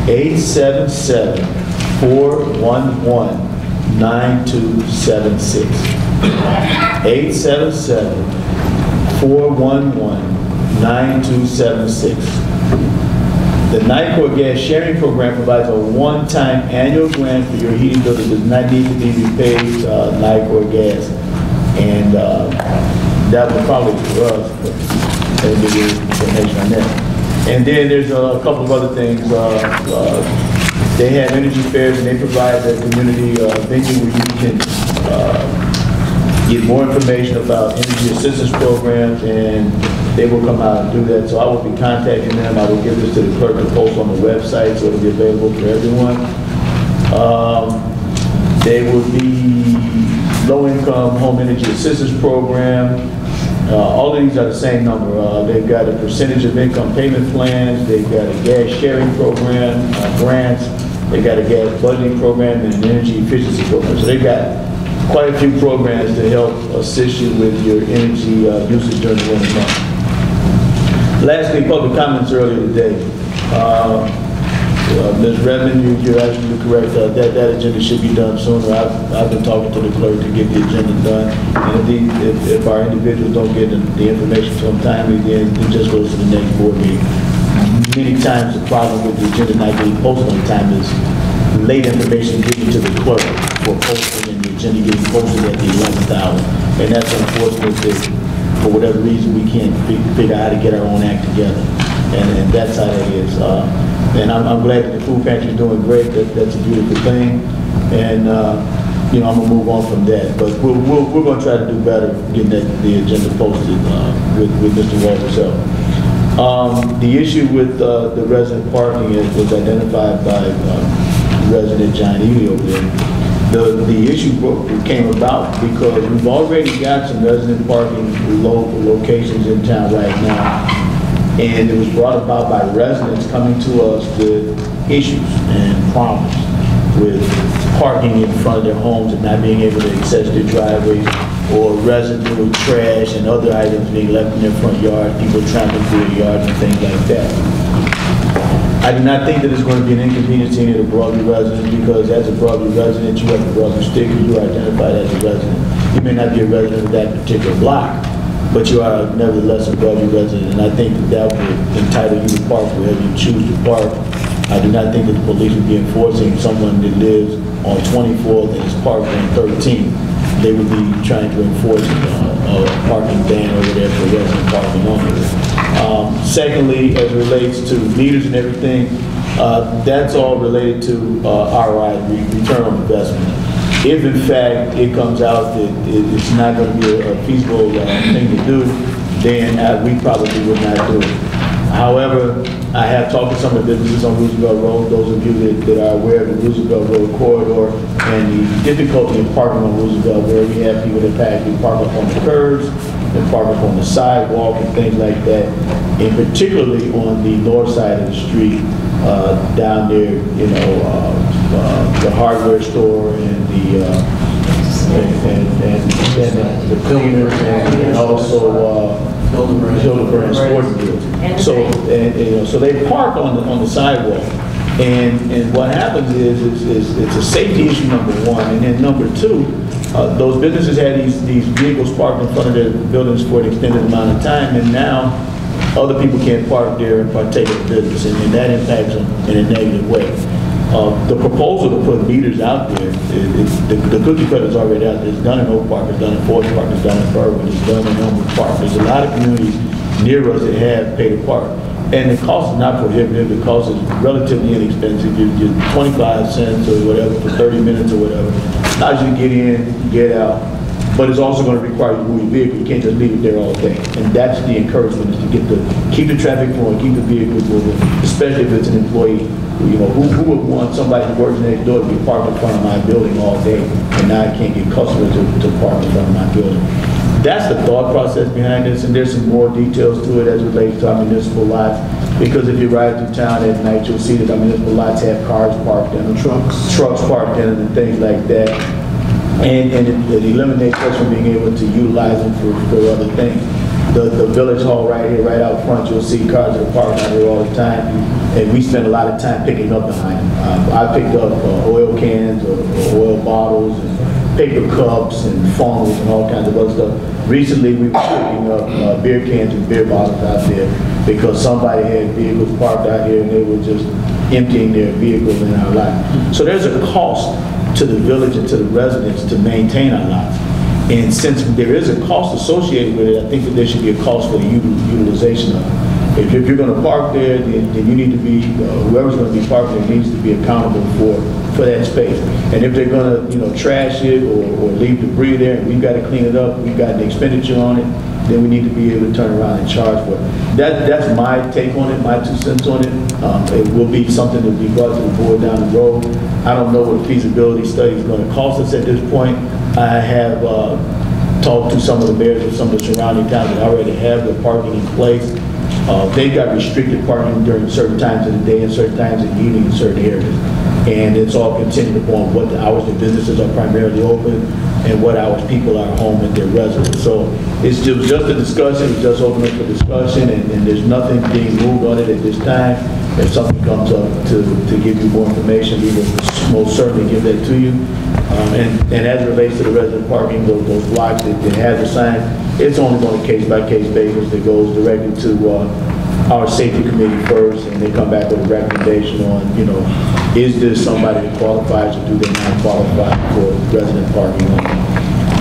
877-411-9276. 877-411-9276. The NICOR gas sharing program provides a one-time annual grant for your heating bill that does not need to be repaid NICOR gas. And that would probably for us, but that'll give you information on that. And then there's a couple of other things. They have energy fairs and they provide the community venue where you can get more information about energy assistance programs, and they will come out and do that. So I will be contacting them. I will give this to the clerk and post on the website so it'll be available for everyone. They will be low-income home energy assistance program. All of these are the same number. They've got a percentage of income payment plans. They've got a gas sharing program, grants. They've got a gas budgeting program and an energy efficiency program. So they've got quite a few programs to help assist you with your energy usage during the winter months. Lastly, public comments earlier today. Ms. Redmond, you're absolutely correct. That agenda should be done sooner. I've been talking to the clerk to get the agenda done. And if our individuals don't get the information to them timely, then it just goes to the next board meeting. Many times the problem with the agenda not getting posted on time is late information getting to the clerk for posting and the agenda getting posted at the 11th hour. And that's unfortunate that for whatever reason we can't figure out how to get our own act together. And that's how that is. And I'm glad that the food pantry is doing great. That's a beautiful thing. And you know, I'm gonna move on from that. But we're gonna try to do better getting the agenda posted with Mr. Walter's help. The issue with the resident parking was identified by resident John Ely over there. The issue came about because we've already got some resident parking locations in town right now. And it was brought about by residents coming to us with issues and problems with parking in front of their homes and not being able to access their driveways, or residential trash and other items being left in their front yard, people trampling through their yards and things like that. I do not think that it's going to be an inconvenience to any of the Broadview residents, because as a Broadview resident, you have a Broadview sticker, you are identified as a resident. You may not be a resident of that particular block, but you are nevertheless a Broadview resident, and I think that would entitle you to park wherever you choose to park. I do not think that the police would be enforcing someone that lives on 24th and is parked on 13th. They would be trying to enforce a parking ban over there for resident parking only. Secondly, as it relates to meters and everything, that's all related to ROI, return on investment. If in fact it comes out that it's not going to be a feasible thing to do, then we probably would not do it. However, I have talked to some of the businesses on Roosevelt Road, those of you that are aware of the Roosevelt Road corridor and the difficulty in parking on Roosevelt, where we have people that park up on the curbs, that park up on the sidewalk and things like that, and particularly on the north side of the street, down there, you know, the hardware store and the cleaners and also Hildebrand Sporting Goods. So you know, so they park on the sidewalk, and what happens is it's a safety issue, number one, and then number two, those businesses had these vehicles parked in front of their buildings for an extended amount of time, and now other people can't park there and partake in the business, and that impacts them in a negative way. The proposal to put meters out there, the cookie cutter is already out there. It's done in Oak Park, it's done in Forest Park, it's done in Berwick, it's done in Elmwood Park. There's a lot of communities near us that have pay to park. And the cost is not prohibitive, the cost is relatively inexpensive. You're 25 cents or whatever for 30 minutes or whatever. Allows you to get in, get out, but it's also going to require you to move your vehicle. You can't just leave it there all day. And that's the encouragement, is to keep the traffic flowing, keep the vehicles moving, especially if it's an employee. You know, who would want somebody who works next door to be parked in front of my building all day, and now I can't get customers to park in front of my building? That's the thought process behind this, and there's some more details to it as it relates to our municipal lots. Because if you ride through town at night, you'll see that, I mean, municipal lots have cars parked in them, trucks parked in them and things like that. And it eliminates us from being able to utilize them for other things. The village hall right here, right out front, you'll see cars that are parked out here all the time, and we spend a lot of time picking up behind them. I picked up oil cans or oil bottles and paper cups and funnels and all kinds of other stuff. Recently, we were picking up beer cans and beer bottles out there because somebody had vehicles parked out here and they were just emptying their vehicles in our lot. So there's a cost to the village and to the residents to maintain our lots. And since there is a cost associated with it, I think that there should be a cost for the utilization of it. If you're going to park there, then you need to be, whoever's going to be parking there needs to be accountable for that space. And if they're going to, trash it or leave debris there, and we've got to clean it up, we've got an expenditure on it, then we need to be able to turn around and charge for it. That's my take on it, my 2 cents on it. It will be something that will be brought to the board down the road. I don't know what a feasibility study is going to cost us at this point. I have talked to some of the mayors of some of the surrounding towns that already have their parking in place. They've got restricted parking during certain times of the day and certain times of the evening in certain areas. And it's all contingent upon what the hours the businesses are primarily open and what hours people are home at their residence. So it's just a discussion, it's just open up for discussion, and there's nothing being moved on it at this time. If something comes up to give you more information, we will most certainly give that to you. And as it relates to the resident parking, those blocks that have the sign, it's only on a case-by-case basis that goes directly to our safety committee first, and they come back with a recommendation on, is this somebody that qualifies or do they not qualify for resident parking only?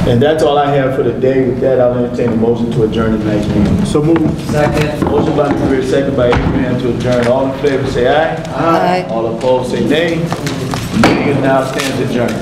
And that's all I have for the day. With that, I'll entertain a motion to adjourn tonight's meeting. So moved. Second. Motion by Mr. Rich, second by Adrian to adjourn. All in favor say aye. Aye. All opposed say nay. The meeting is now stands adjourned.